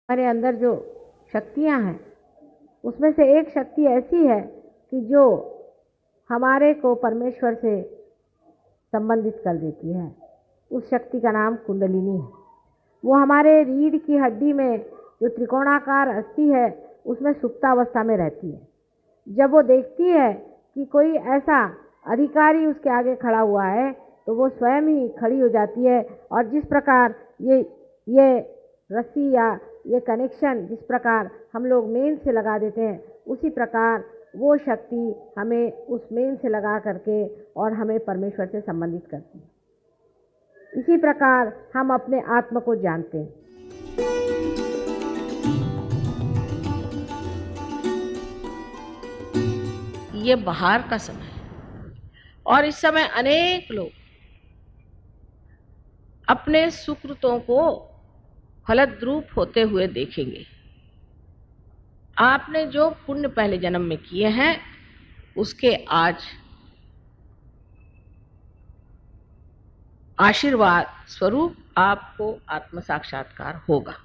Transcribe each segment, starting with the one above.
हमारे अंदर जो शक्तियाँ हैं, उसमें से एक शक्ति ऐसी है कि जो हमारे को परमेश्वर से संबंधित कर देती है। उस शक्ति का नाम कुंडलिनी है। वो हमारे रीढ़ की हड्डी में जो त्रिकोणाकार अस्थि है, उसमें सुप्तावस्था में रहती है। जब वो देखती है कि कोई ऐसा अधिकारी उसके आगे खड़ा हुआ है, तो वो स्वयं ही खड़ी हो जाती है। और जिस प्रकार ये रस्सी या ये कनेक्शन जिस प्रकार हम लोग मेन से लगा देते हैं, उसी प्रकार वो शक्ति हमें उस मेन से लगा करके और हमें परमेश्वर से संबंधित करती है। इसी प्रकार हम अपने आत्मा को जानते हैं। ये बाहर का समय है और इस समय अनेक लोग अपने सुकृतों को फलद्रूप होते हुए देखेंगे। आपने जो पुण्य पहले जन्म में किए हैं, उसके आज आशीर्वाद स्वरूप आपको आत्म साक्षात्कार होगा।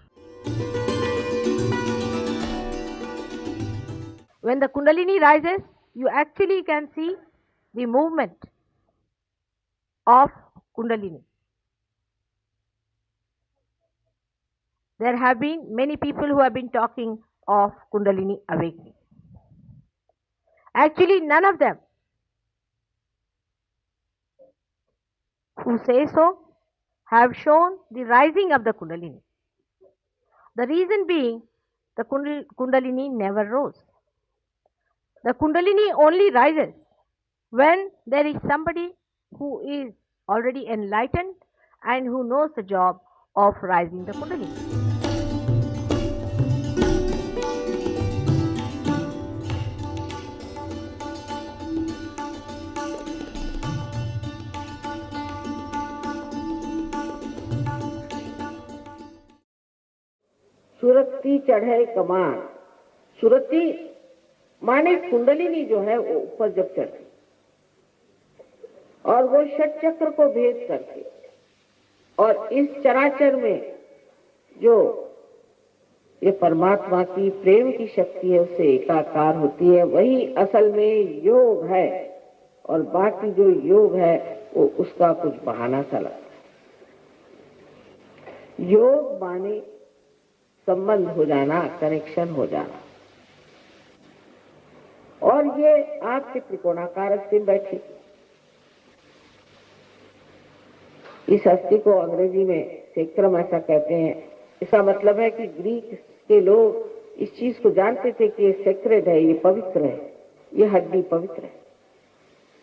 When the Kundalini rises, you actually can see the movement of Kundalini. There have been many people who have been talking of Kundalini awakening. Actually, none of them who say so have shown the rising of the Kundalini. The reason being, the Kundalini never rose. The Kundalini only rises when there is somebody who is already enlightened and who knows the job of rising the Kundalini. Surti चढ़े कमान। सुरती माने कुंडलिनी जो है वो ऊपर जब चढ़ती और वो षट चक्र को भेद करके और इस चराचर में जो ये परमात्मा की प्रेम की शक्ति है उससे एकाकार होती है, वही असल में योग है। और बाकी जो योग है वो उसका कुछ बहाना सा लगता है। योग माने संबंध हो जाना, कनेक्शन हो जाना। और ये आपके त्रिकोणाकार अस्थि बैठी, इस अस्थि को अंग्रेजी में सेक्रम ऐसा कहते हैं। इसका मतलब है कि ग्रीक के लोग इस चीज को जानते थे कि ये सेक्रेड है, ये पवित्र है, ये हड्डी पवित्र है।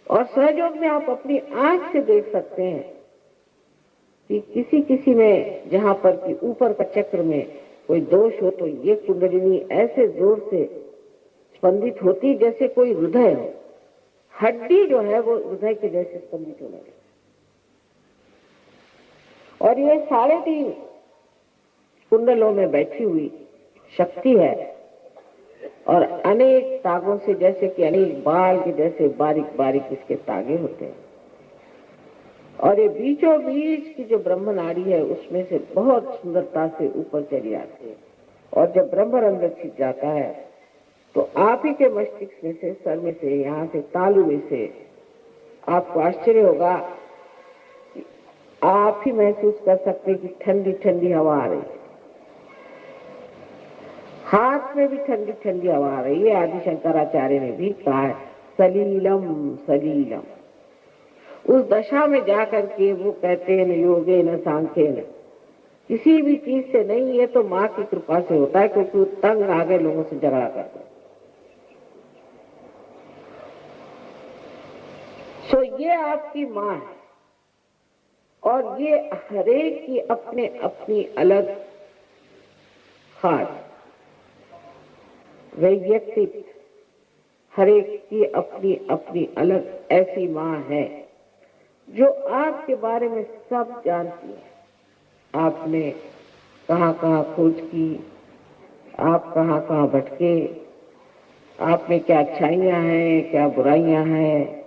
और सहयोग में आप अपनी आंख से देख सकते हैं कि किसी किसी में जहां पर कि ऊपर का चक्र में कोई दोष हो तो ये कुंडलिनी ऐसे जोर से स्पंदित होती जैसे कोई हृदय हो। हड्डी जो है वो हृदय के जैसे स्पंदित होने लगी। और ये 3.5 कुंडलों में बैठी हुई शक्ति है और अनेक तागों से, जैसे कि अनेक बाल के जैसे बारीक बारीक इसके तागे होते हैं। और ये बीचों बीच की जो ब्रह्म नाड़ी है उसमें से बहुत सुंदरता से ऊपर चली आती है। और जब ब्रह्मरंध्र अंदर छिप जाता है तो आप ही के मस्तिष्क में से, सर में से, यहाँ से तालू में से आपको आश्चर्य होगा, आप ही महसूस कर सकते कि ठंडी ठंडी हवा आ रही है। हाथ में भी ठंडी ठंडी हवा आ रही है। आदि शंकराचार्य ने भी कहा है सलीलम सलीलम। उस दशा में जाकर के वो कहते हैं न योगे न सांख्य न, किसी भी चीज से नहीं, ये तो माँ की कृपा से होता है, क्योंकि वो तंग आ गए लोगों से झगड़ा करते। सो ये आपकी माँ है और ये हरेक की अपने अपनी अलग खास वैयक्तिक, हरेक की अपनी अपनी अलग ऐसी माँ है जो आपके बारे में सब जानती है। आपने कहाँ कहाँ खोज की, आप कहाँ कहाँ भटके, आप में क्या अच्छाइयाँ हैं, क्या बुराइयाँ हैं,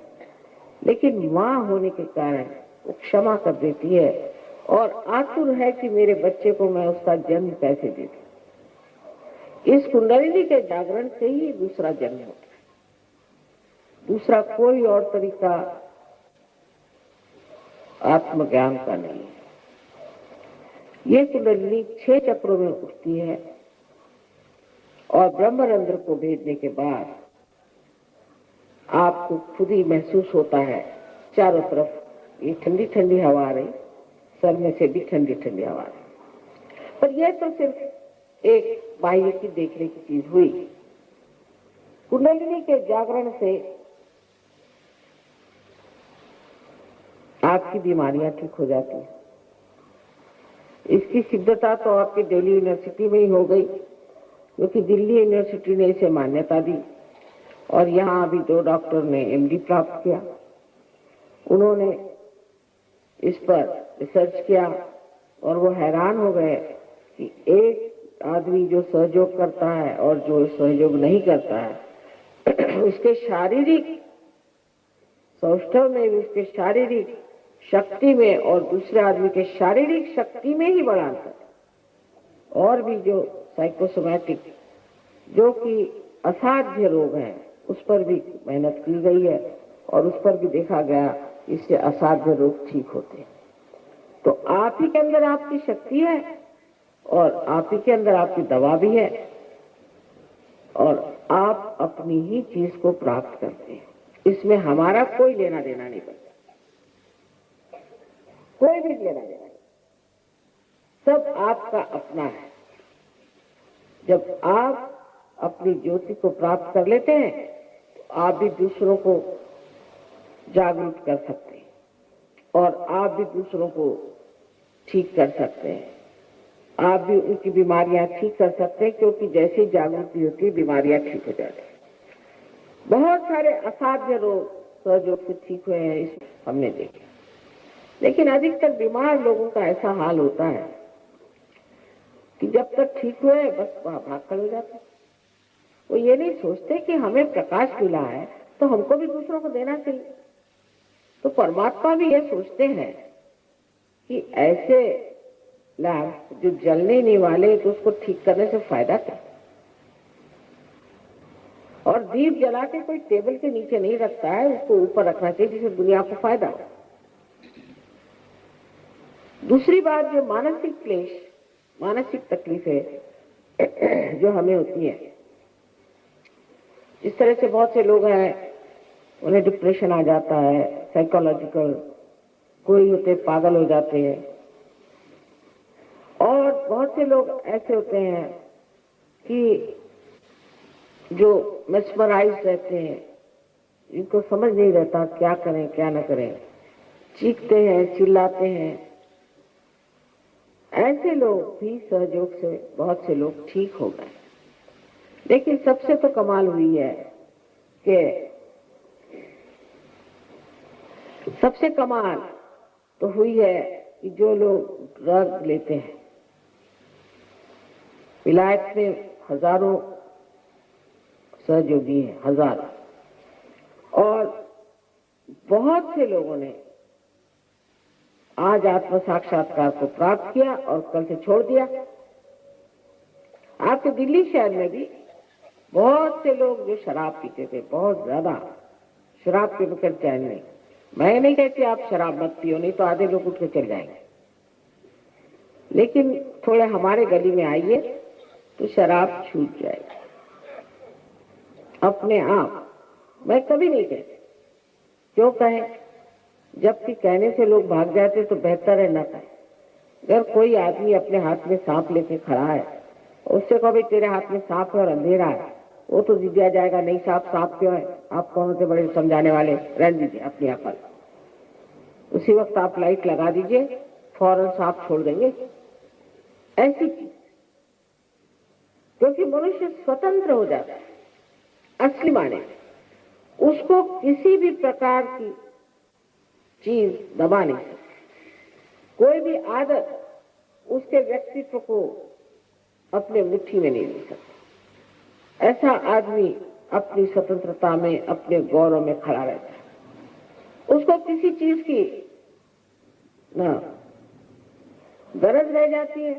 लेकिन माँ होने के कारण वो क्षमा कर देती है और आतुर है कि मेरे बच्चे को मैं उसका जन्म कैसे दे दूं। इस कुंडलिनी के जागरण से ही दूसरा जन्म होता है। दूसरा कोई और तरीका आत्मज्ञान का नहीं है। ये कुंडलिनी 6 चक्रों में उठती है और ब्रह्मरंध्र को भेजने के बाद आपको खुद ही महसूस होता है चारों तरफ ये ठंडी ठंडी हवा आ रही, सर में से भी ठंडी ठंडी हवा आ रही। पर यह तो सिर्फ एक बाह्य की देखने की चीज हुई। कुंडलिनी के जागरण से आपकी बीमारियां ठीक हो जाती हैं। इसकी सिद्धता तो आपकी दिल्ली यूनिवर्सिटी में ही हो गई, क्योंकि दिल्ली यूनिवर्सिटी ने इसे मान्यता दी और यहाँ अभी 2 डॉक्टर ने एमडी प्राप्त किया। उन्होंने इस पर रिसर्च किया और वो हैरान हो गए कि एक आदमी जो सहयोग करता है और जो सहयोग नहीं करता है उसके शारीरिक सौष्ठव में, उसके शारीरिक शक्ति में और दूसरे आदमी के शारीरिक शक्ति में ही बड़ा अंतर है। और भी जो साइकोसोमैटिक जो कि असाध्य रोग हैं उस पर भी मेहनत की गई है और उस पर भी देखा गया इससे असाध्य रोग ठीक होते हैं। तो आप ही के अंदर आपकी शक्ति है और आप ही के अंदर आपकी दवा भी है और आप अपनी ही चीज को प्राप्त करते हैं। इसमें हमारा कोई लेना देना नहीं बनता, कोई भी लेना देना नहीं, सब आपका अपना है। जब आप अपनी ज्योति को प्राप्त कर लेते हैं तो आप भी दूसरों को जागरूक कर सकते हैं और आप भी दूसरों को ठीक कर सकते हैं। आप भी उनकी बीमारियां ठीक कर सकते हैं, क्योंकि जैसे जागृति होती है बीमारियां ठीक हो जाती हैं। बहुत सारे असाध्य रोग सहयोग से ठीक हुए हैं, इस हमने देखे। लेकिन अधिकतर बीमार लोगों का ऐसा हाल होता है कि जब तक ठीक हुए बस भाग खड़े हो जाते हैं। वो ये नहीं सोचते कि हमें प्रकाश मिला है तो हमको भी दूसरों को देना चाहिए। तो परमात्मा भी ये सोचते हैं कि ऐसे लैंप जो जलने नहीं वाले तो उसको ठीक करने से फायदा क्या। और दीप जला के कोई टेबल के नीचे नहीं रखता है, उसको ऊपर रखना चाहिए जिससे दुनिया को फायदा हो। दूसरी बात, जो मानसिक क्लेश, मानसिक तकलीफें जो हमें होती है, इस तरह से बहुत से लोग हैं उन्हें डिप्रेशन आ जाता है, साइकोलॉजिकल, कोई होते पागल हो जाते हैं और बहुत से लोग ऐसे होते हैं कि जो मेस्मराइज रहते हैं, इनको समझ नहीं रहता क्या करें क्या न करें, चीखते हैं, चिल्लाते हैं। ऐसे लोग भी सहयोग से बहुत से लोग ठीक हो गए। लेकिन सबसे तो कमाल हुई है कि सबसे कमाल तो हुई है कि जो लोग ड्रग लेते हैं, विलायत में हजारों सहयोगी हैं, हजारों, और बहुत से लोगों ने आज आत्म साक्षात्कार को प्राप्त किया और कल से छोड़ दिया। आपके दिल्ली शहर में भी बहुत से लोग जो शराब पीते थे, बहुत ज्यादा शराब के बगैर चैन नहीं। मैं नहीं कहती आप शराब मत पियो, नहीं तो आधे लोग उठ के चल जाएंगे, लेकिन थोड़े हमारे गली में आइए तो शराब छूट जाएगी अपने आप। मैं कभी नहीं कहती, क्यों कहें, जबकि कहने से लोग भाग जाते तो बेहतर है न कहें। अगर कोई आदमी अपने हाथ में सांप लेके खड़ा है, उससे कहो भाई तेरे हाथ में सांप है और अंधेरा है, वो तो जिद जाएगा, नहीं सांप सांप क्यों है, आप कौन होते बड़े समझाने वाले, रहने दीजिए अपनी अकल। उसी वक्त आप लाइट लगा दीजिए, फौरन सांप छोड़ देंगे। ऐसी चीज, क्योंकि मनुष्य स्वतंत्र हो जाता है असली माने में, उसको किसी भी प्रकार की चीज दबा नहीं सकती। कोई भी आदत उसके व्यक्तित्व को अपने मुट्ठी में नहीं ले सकती। ऐसा आदमी अपनी स्वतंत्रता में, अपने गौरव में खड़ा रहता है। उसको किसी चीज की ना गरज रह जाती है,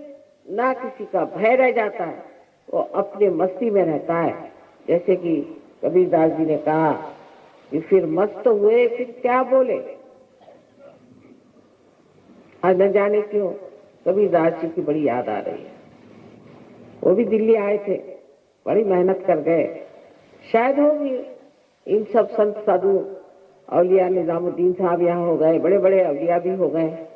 ना किसी का भय रह जाता है। वो अपने मस्ती में रहता है। जैसे कि कबीरदास जी ने कहा कि फिर मस्त हुए फिर क्या बोले। आज न जाने क्यों कबीरदास जी की बड़ी याद आ रही है। वो भी दिल्ली आए थे, बड़ी मेहनत कर गए। शायद होगी इन सब संत साधु औलिया, निजामुद्दीन साहब यहाँ हो गए, बड़े बड़े औलिया भी हो गए।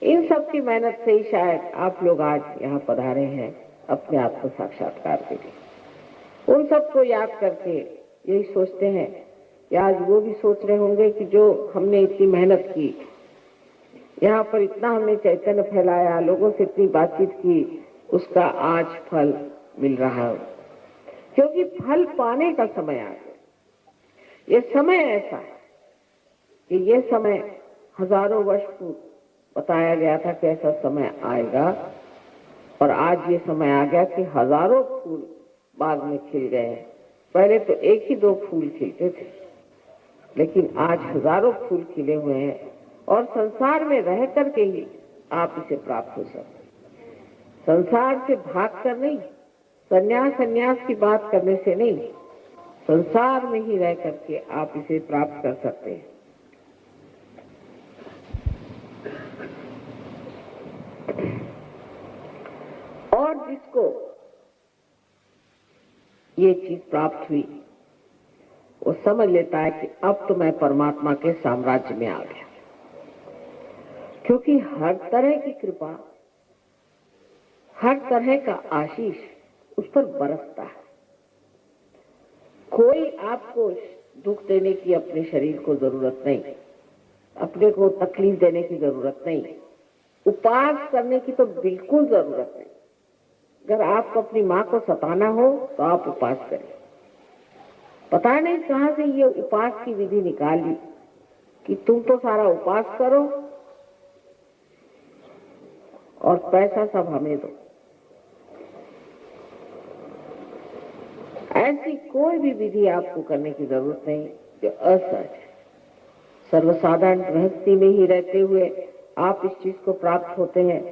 इन सब की मेहनत से ही शायद आप लोग आज यहाँ पधारे हैं अपने आत्म साक्षात्कार के लिए। उन सबको याद करके यही सोचते हैं कि आज वो भी सोच रहे होंगे कि जो हमने इतनी मेहनत की, यहाँ पर इतना हमने चैतन्य फैलाया, लोगों से इतनी बातचीत की, उसका आज फल मिल रहा है। क्योंकि फल पाने का समय आ गया। ये समय ऐसा है कि ये समय हजारों वर्ष पूर्व बताया गया था कि ऐसा समय आएगा, और आज ये समय आ गया कि हजारों फूल बाग में खिल गए हैं। पहले तो एक ही दो फूल खिलते थे, लेकिन आज हजारों फूल खिले हुए हैं, और संसार में रह करके ही आप इसे प्राप्त हो सकते हैं। संसार से भाग कर नहीं, संन्यास की बात करने से नहीं, संसार में ही रह करके आप इसे प्राप्त कर सकते हैं। और जिसको ये चीज प्राप्त हुई, वो समझ लेता है कि अब तो मैं परमात्मा के साम्राज्य में आ गया। क्योंकि हर तरह की कृपा, हर तरह का आशीष उस पर बरसता है। कोई आपको दुख देने की अपने शरीर को जरूरत नहीं, अपने को तकलीफ देने की जरूरत नहीं, उपास करने की तो बिल्कुल जरूरत नहीं। अगर आपको अपनी माँ को सताना हो तो आप उपास करें। पता नहीं कहां से ये उपास की विधि निकाली कि तुम तो सारा उपास करो और पैसा सब हमें दो। ऐसी कोई भी विधि आपको करने की जरूरत नहीं जो असहज है। सर्वसाधारण गृहस्थी में ही रहते हुए आप इस चीज को प्राप्त होते हैं।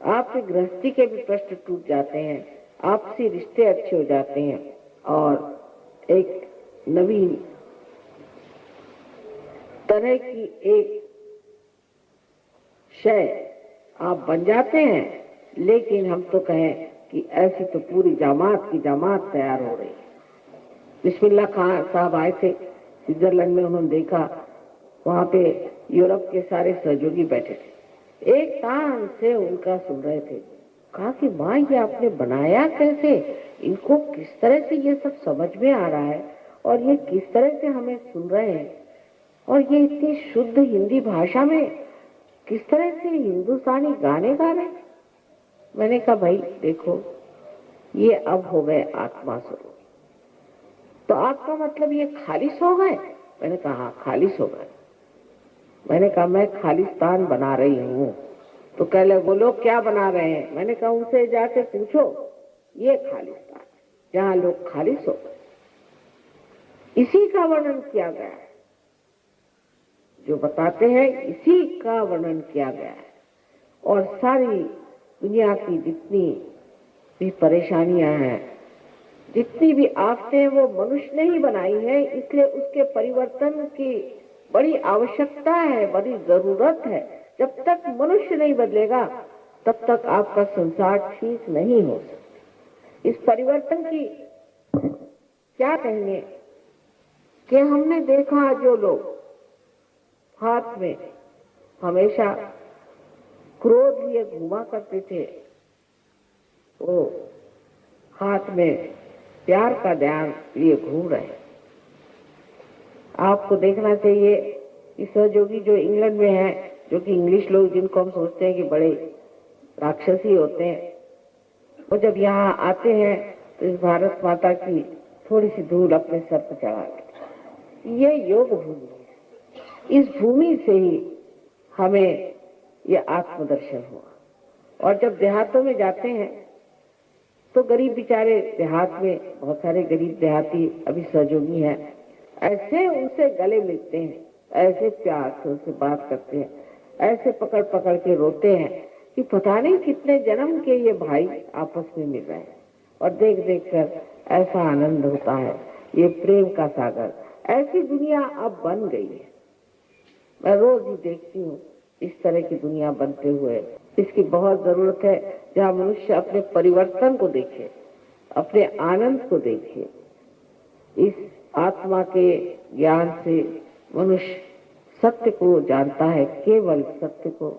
आपके गृहस्थी के भी प्रश्न टूट जाते हैं, आपसी रिश्ते अच्छे हो जाते हैं, और एक नवीन तरह की एक शय आप बन जाते हैं। लेकिन हम तो कहें कि ऐसी तो पूरी जामात की जामात तैयार हो रही है। बिस्मिल्लाह खान साहब आए थे स्विट्जरलैंड में, उन्होंने देखा वहां पे यूरोप के सारे सहयोगी बैठे थे, एक तान से उनका सुन रहे थे। कहा कि माँ ये आपने बनाया कैसे, इनको किस तरह से ये सब समझ में आ रहा है, और ये किस तरह से हमें सुन रहे हैं, और ये इतनी शुद्ध हिंदी भाषा में किस तरह से हिंदुस्तानी गाने गा रहे हैं। मैंने कहा भाई देखो, ये अब हो गए आत्मा स्वरूप। तो आपका मतलब ये खालिस हो गए? मैंने कहा हाँ खालिस हो गए। मैंने कहा मैं खालिस्तान बना रही हूँ। तो कह ले वो लोग क्या बना रहे हैं? मैंने कहा उनसे जाके पूछो, ये खालिस्तान जहाँ लोग खालिस हो गए। इसी का वर्णन किया गया है, जो बताते हैं इसी का वर्णन किया गया है। और सारी दुनिया की जितनी भी परेशानियां हैं, जितनी भी आफतें, वो मनुष्य ने ही बनाई है। इसलिए उसके परिवर्तन की बड़ी आवश्यकता है, बड़ी जरूरत है। जब तक मनुष्य नहीं बदलेगा तब तक आपका संसार ठीक नहीं हो सकता। इस परिवर्तन की क्या कहेंगे कि हमने देखा जो लोग हाथ में हमेशा क्रोध लिए घुमा करते थे, वो हाथ में प्यार का ध्यान लिए घूम रहे हैं। आपको देखना चाहिए कि सहयोगी जो इंग्लैंड में है, जो कि इंग्लिश लोग जिनको हम सोचते हैं कि बड़े राक्षसी होते हैं, वो जब यहाँ आते हैं तो इस भारत माता की थोड़ी सी धूल अपने सर पर चढ़ा लेते। ये योग भूमि है। इस भूमि से ही हमें ये आत्मदर्शन हुआ। और जब देहातों में जाते हैं तो गरीब बेचारे देहात में, बहुत सारे गरीब देहाती अभी सहयोगी हैं, ऐसे उनसे गले मिलते हैं, ऐसे प्यार से उनसे बात करते हैं, ऐसे पकड़ पकड़ के रोते हैं कि पता नहीं कितने जन्म के ये भाई आपस में मिल रहे हैं। और देख देख कर ऐसा आनंद होता है। ये प्रेम का सागर, ऐसी दुनिया अब बन गई है। मैं रोज ही देखती हूँ इस तरह की दुनिया बनते हुए। इसकी बहुत जरूरत है, जहाँ मनुष्य अपने परिवर्तन को देखे, अपने आनंद को देखे। इस आत्मा के ज्ञान से मनुष्य सत्य को जानता है, केवल सत्य को,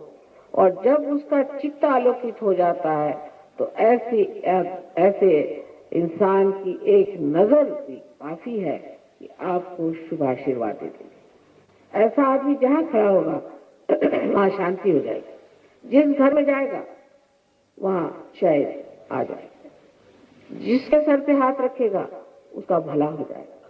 और जब उसका चित्त आलोकित हो जाता है तो ऐसे इंसान की एक नजर भी काफी है कि आपको शुभ आशीर्वाद दे देगी। ऐसा आदमी जहाँ खड़ा होगा वहाँ शांति हो जाएगी। जिस घर में जाएगा वहाँ शायद आ जाएगा। जिसके सर पे हाथ रखेगा उसका भला हो जाएगा,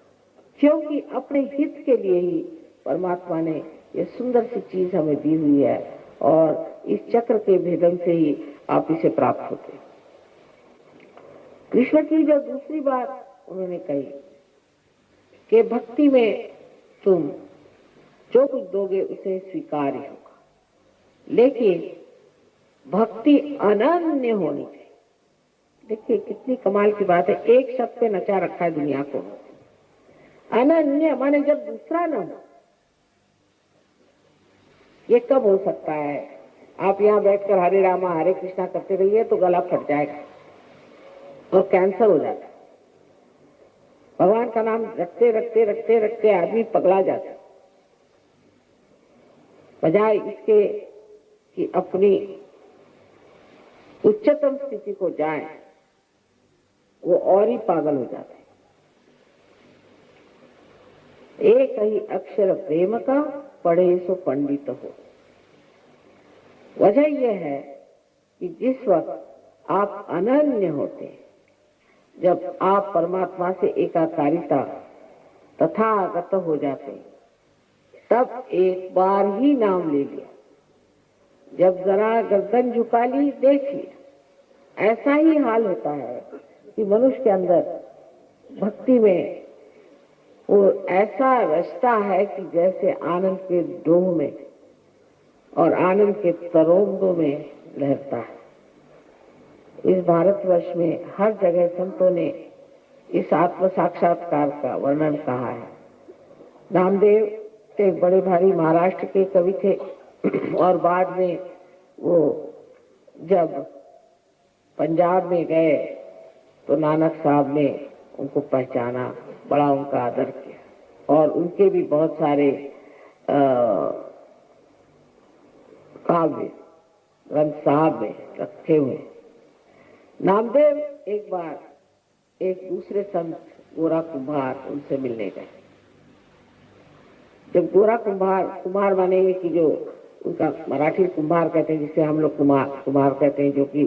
क्योंकि अपने हित के लिए ही परमात्मा ने ये सुंदर सी चीज हमें दी हुई है, और इस चक्र के भेदन से ही आप इसे प्राप्त होते हैं। कृष्ण की जो दूसरी बात उन्होंने कही कि भक्ति में तुम जो कुछ दोगे उसे स्वीकार्य होगा, लेकिन भक्ति अनन्य होनी चाहिए। देखिए कितनी कमाल की बात है, एक शब्द पे नचा रखा है दुनिया को। अनन्य माने जब दूसरा न हो। ये कब हो सकता है? आप यहाँ बैठकर हरे रामा हरे कृष्णा करते रहिए तो गला फट जाएगा और कैंसर हो जाता है। भगवान का नाम रखते रखते रखते रखते आदमी पगला जाता है, बजाय इसके कि अपनी उच्चतम स्थिति को जाए, वो और ही पागल हो जाते हैं। एक ही अक्षर प्रेम का पढ़े सो पंडित हो। वजह यह है कि जिस वक्त आप अनन्य होते हैं, जब आप परमात्मा से एकाकारिता तथागत हो जाते हैं, तब एक बार ही नाम ले लिया, जब जरा गर्दन झुका ली देख लिया। ऐसा ही हाल होता है कि मनुष्य के अंदर भक्ति में वो ऐसा रचता है कि जैसे आनंद के डोह में और आनंद के तरंगों में लहरता है। इस भारतवर्ष में हर जगह संतों ने इस आत्म साक्षात्कार का वर्णन कहा है। नामदेव एक बड़े भारी महाराष्ट्र के कवि थे, और बाद में वो जब पंजाब में गए तो नानक साहब ने उनको पहचाना, बड़ा उनका आदर किया, और उनके भी बहुत सारे काव्य ग्रंथ साहब में रखे हुए। नामदेव एक बार एक दूसरे संत गोरा कुम्हार उनसे मिलने गए। जब गोरा कुम्हार माने कि जो उनका मराठी कुम्हार कहते हैं, जिसे हम लोग कुम्हार कहते हैं, जो कि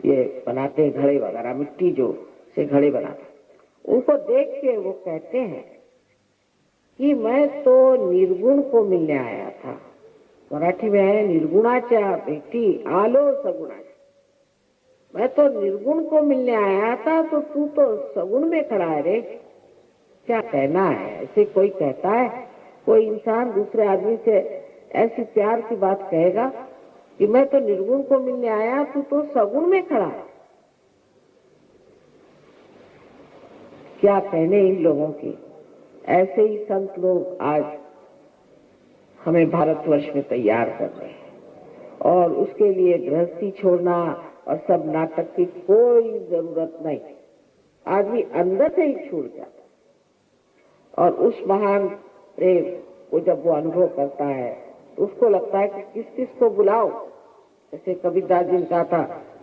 ये बनाते हैं घड़े वगैरह, मिट्टी जो से घड़े बनाते हैं, उनको देख के वो कहते हैं कि मैं तो निर्गुण को मिलने आया था। मराठी में है निर्गुणाच्या बेटी आलो सगुणाच्या। मैं तो निर्गुण को मिलने आया था, तो तू तो सगुण में खड़ा है रे। क्या कहना है? ऐसे कोई कहता है? कोई इंसान दूसरे आदमी से ऐसी प्यार की बात कहेगा कि मैं तो निर्गुण को मिलने आया, तू तो सगुण में खड़ा है? क्या कहने इन लोगों की। ऐसे ही संत लोग आज हमें भारतवर्ष में तैयार कर रहे हैं, और उसके लिए गृहस्थी छोड़ना और सब नाटक की कोई जरूरत नहीं। आदमी अंदर से ही छूट जाता, और उस महान प्रेम को जब वो अनुभव करता है तो उसको लगता है कि किस किस को बुलाओ। जैसे कबीरदास जी ने कहा था,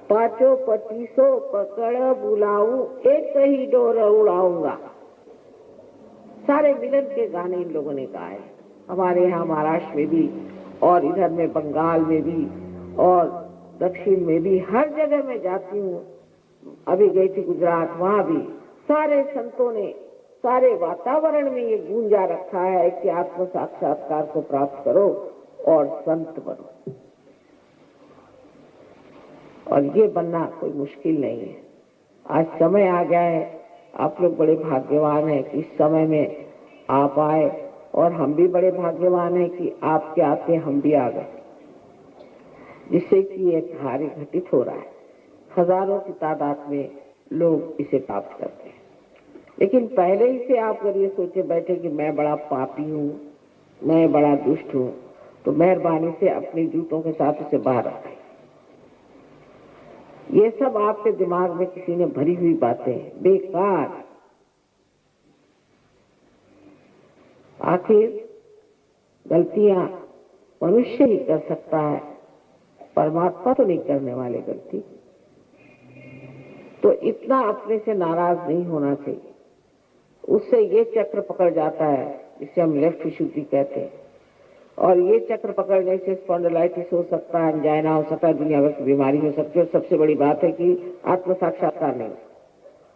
5-25 पकड़ बुलाऊं, एक ही डोर उड़ाऊंगा। सारे मिलन के गाने इन लोगों ने गाए। हमारे यहाँ महाराष्ट्र में भी, और इधर में बंगाल में भी, और दक्षिण में भी, हर जगह मैं जाती हूँ। अभी गई थी गुजरात, वहां भी सारे संतों ने, सारे वातावरण में ये गूंजा रखा है कि आत्म साक्षात्कार को प्राप्त करो और संत बनो। और ये बनना कोई मुश्किल नहीं है। आज समय आ गया है, आप लोग बड़े भाग्यवान हैं कि इस समय में आप आए, और हम भी बड़े भाग्यवान हैं कि आपके आते हम भी आ गए, जिससे कि ये कार्य घटित हो रहा है। हजारों की तादाद में लोग इसे प्राप्त करते हैं। लेकिन पहले ही से आप अगर ये सोचे बैठे कि मैं बड़ा पापी हूँ, मैं बड़ा दुष्ट हूँ, तो मेहरबानी से अपने जूतों के साथ उसे बाहर रखें। ये सब आपके दिमाग में किसी ने भरी हुई बातें, बेकार। आखिर गलतियां मनुष्य ही कर सकता है, परमात्मा तो नहीं करने वाले गलती। तो इतना अपने से नाराज नहीं होना चाहिए। उससे ये चक्र पकड़ जाता है जिसे हम लेफ्ट विशुद्धि कहते हैं, और ये चक्र पकड़ने से स्पॉन्डिलाइटिस हो सकता है, एंजाइना हो सकता है, दुनिया भर की बीमारी हो सकती है। और सबसे बड़ी बात है कि आत्म साक्षात्कार नहीं।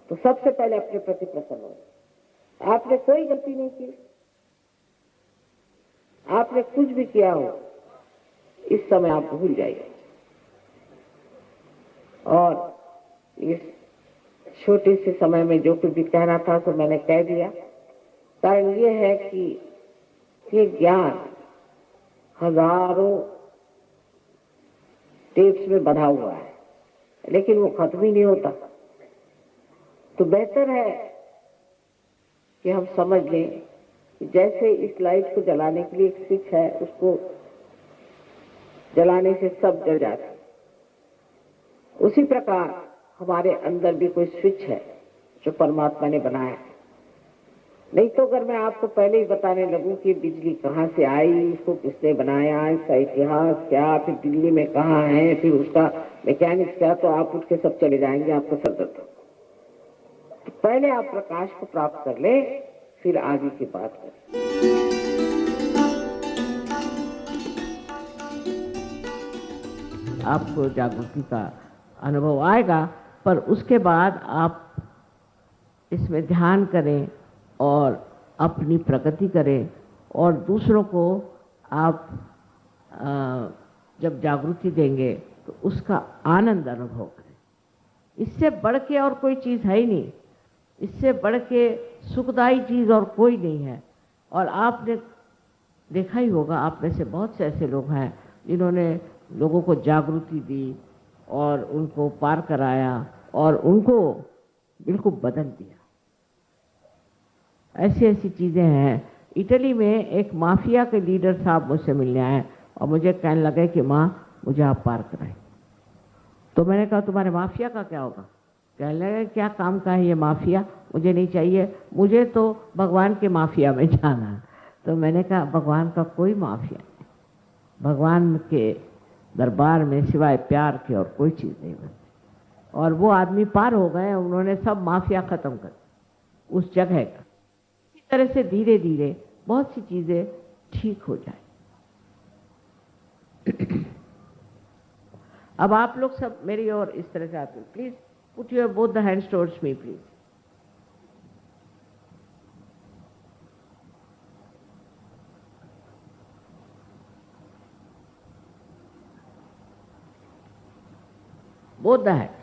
तो सबसे पहले अपने प्रति प्रसन्न हो। आपने कोई गलती नहीं की, आपने कुछ भी किया हो, इस समय आप भूल जाइए। और इस छोटे से समय में जो कुछ भी कहना था तो मैंने कह दिया। कारण ये है कि ये ज्ञान हजारों टेप्स में बंधा हुआ है, लेकिन वो खत्म ही नहीं होता। तो बेहतर है कि हम समझ लें कि जैसे इस लाइट को जलाने के लिए एक स्विच है, उसको जलाने से सब जल जाता है, उसी प्रकार हमारे अंदर भी कोई स्विच है जो परमात्मा ने बनाया है। नहीं तो अगर मैं आपको पहले ही बताने लगूं कि बिजली कहाँ से आई, इसको किसने बनाया, इसका इतिहास क्या, फिर दिल्ली में कहाँ है, फिर उसका मैकेनिक्स क्या, तो आप उठ के सब चले जाएंगे, आपको सर दर्द होगा। तो पहले आप प्रकाश को प्राप्त कर ले, फिर आगे की बात करें। आपको जागृति का अनुभव आएगा, पर उसके बाद आप इसमें ध्यान करें और अपनी प्रगति करें, और दूसरों को आप जब जागृति देंगे तो उसका आनंद अनुभव करें। इससे बढ़ के और कोई चीज़ है ही नहीं, इससे बढ़ के सुखदायी चीज़ और कोई नहीं है। और आपने देखा ही होगा, आप में से बहुत से ऐसे लोग हैं जिन्होंने लोगों को जागृति दी और उनको पार कराया और उनको बिल्कुल बदल दिया। ऐसी ऐसी चीज़ें हैं। इटली में एक माफिया के लीडर साहब मुझसे मिलने आए और मुझे कहने लगे कि माँ, मुझे आप पार कराएं। तो मैंने कहा तुम्हारे माफिया का क्या होगा? कहने लगे क्या काम का है ये माफिया, मुझे नहीं चाहिए, मुझे तो भगवान के माफिया में जाना है। तो मैंने कहा भगवान का कोई माफिया नहीं, भगवान के दरबार में सिवाय प्यार के और कोई चीज़ नहीं बनती। और वो आदमी पार हो गए, उन्होंने सब माफिया ख़त्म कर उस जगह का। इसी तरह से धीरे धीरे बहुत सी चीज़ें ठीक हो जाए। अब आप लोग सब मेरी ओर इस तरह से आते हो, please put your both the hands towards me please. Both the hands.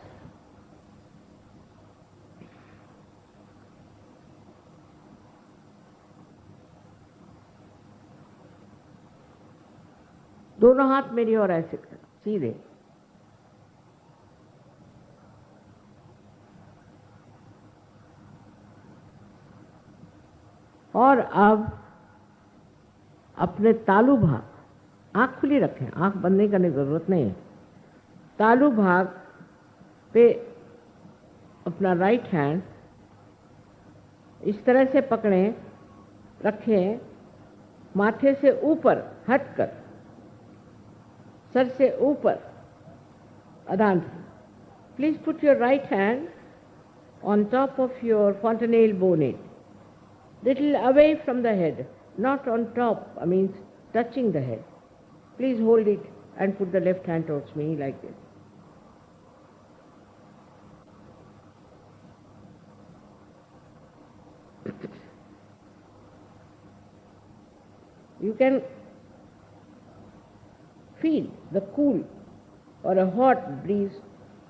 दोनों हाथ मेरी ओर ऐसे करो, सीधे। और अब अपने तालू भाग, आंख खुली रखें, आंख बंद नहीं करने की जरूरत नहीं है। तालू भाग पे अपना राइट हैंड इस तरह से पकड़ें, रखें, माथे से ऊपर हटकर, सर से ऊपर अधान। Please put your right hand on top of your fontanelle bone, little away from the head, not on top, I mean touching the head. Please hold it and put the left hand towards me like this. You can feel the cool or a hot breeze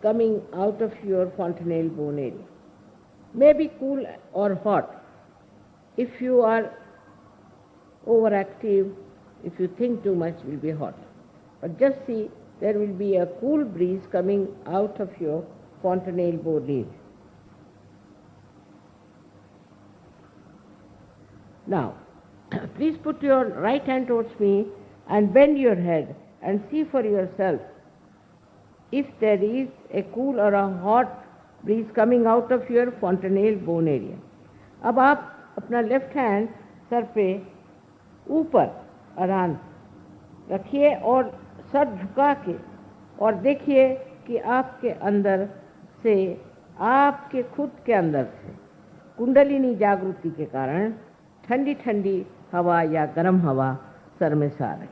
coming out of your fontanelle bone area. Maybe cool or hot. If you are overactive, if you think too much, will be hot. But just see, there will be a cool breeze coming out of your fontanelle bone area. Now, please put your right hand towards me and bend your head and see for yourself if there is a cool or a hot breeze coming out of your fontanelle bone area. अब आप अपना left hand sir पे ऊपर आराम रखिए और sir झुका के और देखिए कि आपके अंदर से, आपके खुद के अंदर से कुंडलिनी जागृति के कारण ठंडी ठंडी हवा या गर्म हवा सर में से आ रही।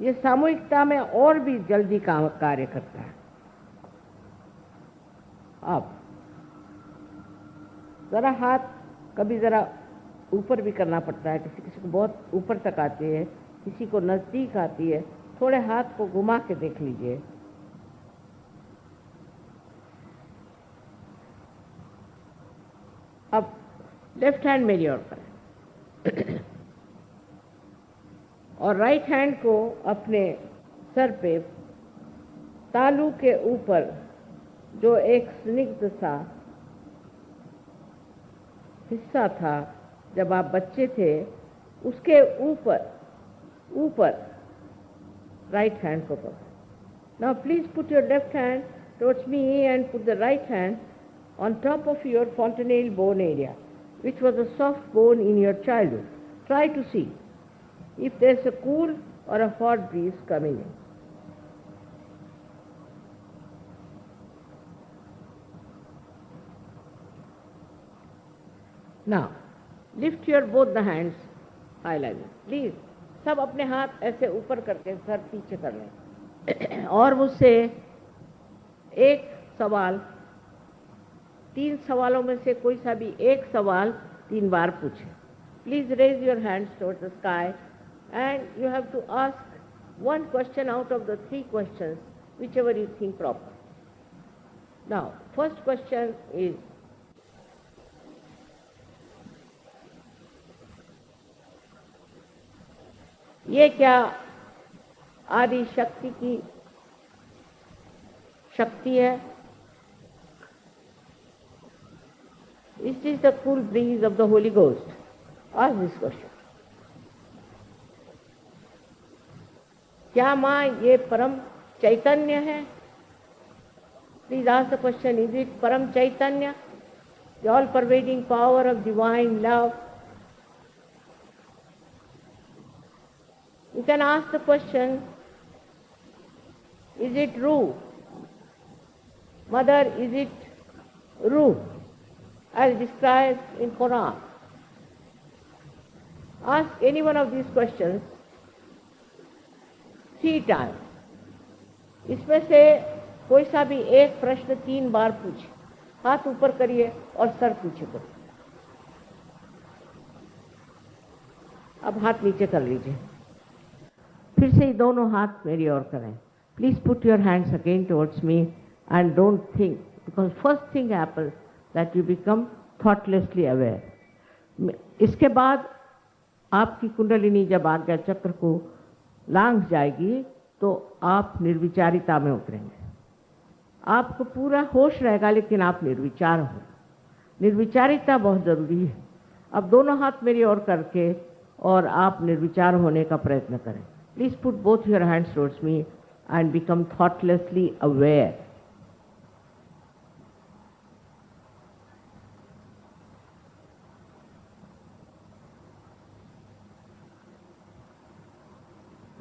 ये सामूहिकता में और भी जल्दी कार्य करता है। अब ज़रा हाथ कभी ज़रा ऊपर भी करना पड़ता है, किसी किसी को बहुत ऊपर तक आती है, किसी को नज़दीक आती है। थोड़े हाथ को घुमा के देख लीजिए। अब लेफ्ट हैंड मेरी ओर करें और राइट हैंड को अपने सर पे तालू के ऊपर जो एक स्निग्ध सा हिस्सा था जब आप बच्चे थे, उसके ऊपर राइट हैंड को पकड़ो। Now please put your left hand towards me and put the right hand on top of your fontanelle bone area, which was a soft bone in your childhood. Try to see if there's a cool or a hot breeze coming in. Now, lift your both the hands high like this. Please, सब अपने हाथ ऐसे ऊपर करके sir पीछे कर लें और मुझसे एक सवाल, 3 सवालों में से कोई सा भी एक सवाल 3 बार पूछें। Please raise your hands towards the sky and you have to ask 1 question out of the 3 questions, whichever you think proper. Now, first question is, ये क्या आदि शक्ति की शक्ति है? Is this the cool breeze of the Holy Ghost? Ask this question. क्या माँ ये परम चैतन्य है? Please ask the question, is it Param Chaitanya, the all-pervading power of divine love? You can ask the question, is it Ruh? Mother, is it Ruh, as described in Quran? Ask any one of these questions 3 times. इसमें से कोई सा भी एक प्रश्न 3 बार पूछे। हाथ ऊपर करिए और सर पीछे करिए। अब हाथ नीचे कर लीजिए। फिर से दोनों हाथ मेरी ओर करें। Please put your hands again towards me and don't think, because first thing happens that you become thoughtlessly aware. इसके बाद आपकी कुंडलिनी जब आज्ञा चक्र को लांघ जाएगी तो आप निर्विचारिता में उतरेंगे। आपको पूरा होश रहेगा लेकिन आप निर्विचार हो। निर्विचारिता बहुत ज़रूरी है। अब दोनों हाथ मेरी ओर करके और आप निर्विचार होने का प्रयत्न करें। Please put both your hands towards me and become thoughtlessly aware.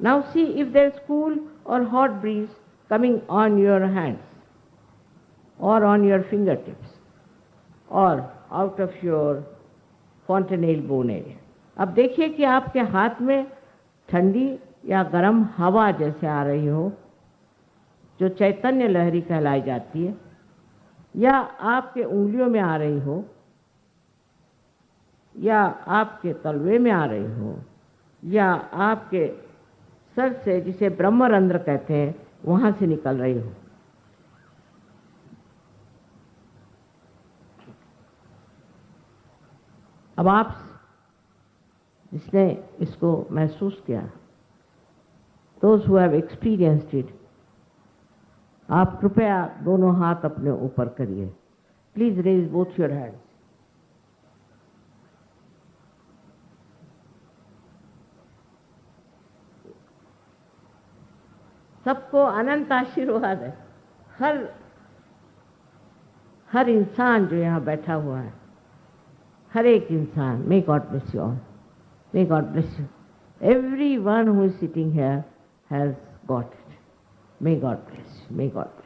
Now see if there is cool or hot breeze coming on your hands or on your fingertips or out of your fontanelle bone area. अब देखिए कि आपके हाथ में ठंडी या गर्म हवा जैसे आ रही हो, जो चैतन्य लहरी कहलाई जाती है, या आपके उंगलियों में आ रही हो, या आपके तलवे में आ रही हो, या आपके सर से, जिसे ब्रह्मरंध्र कहते हैं, वहां से निकल रही हो। अब आप जिसने इसको महसूस किया, those who have experienced it, आप कृपया दोनों हाथ अपने ऊपर करिए। Please raise both your hands. सबको अनंत आशीर्वाद है। हर इंसान जो यहाँ बैठा हुआ है, हर एक इंसान, may God bless you all. May God bless you. Everyone who is sitting here has got it. May God bless you. May God bless you.